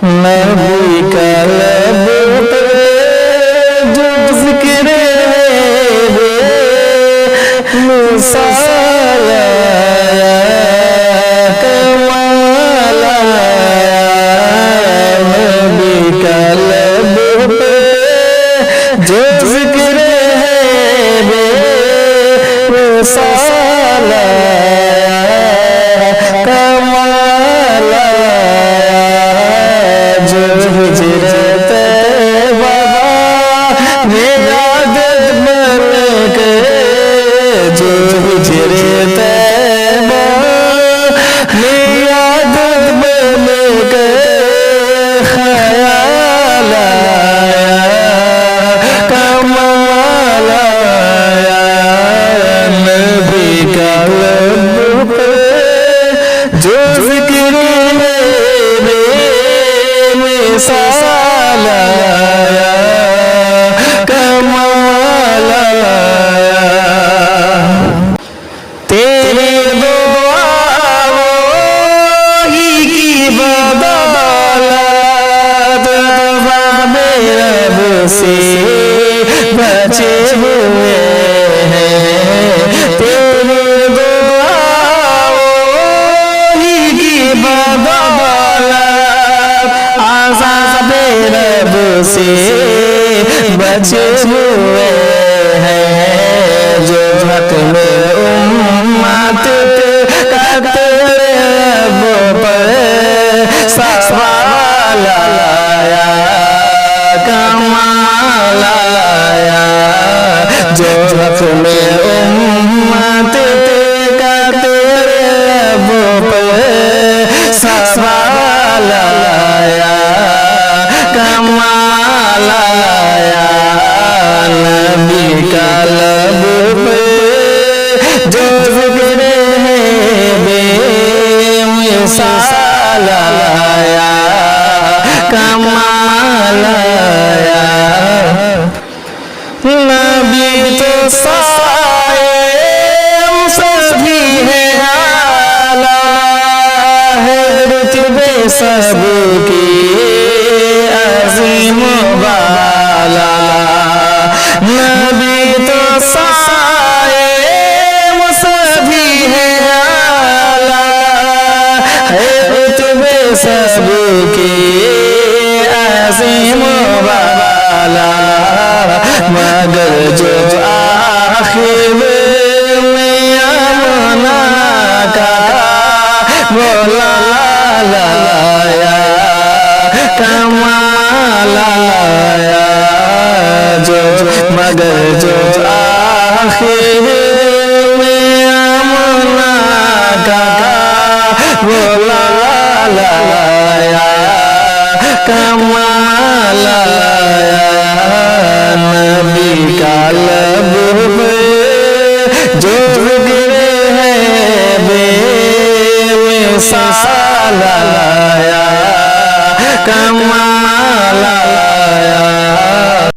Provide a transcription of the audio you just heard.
नबी का लब पे जो जिक्र रे मिसाल आया, कमाल आया। नबी का लब पे जो जिक्र रे मिसाल आया, कमाल आया। जो हिजरत बाबा मेरा दर्द बन के, जो हिजरत बाबा मेरा दर्द बन के ख्याल आया, कमाल आया। नबी का लब पे जो जिक्र मिसाल आया, कमाल आया। तेरे दुआओं की बदौलत मेरे रब से बचे हुए हैं। तेरे दुआओं की बदौलत आज़ाद रब से बचे हुए हैं। जो हक में उम्मत का तेरे रब पर सवाल आया, कमाल आया। जो हक में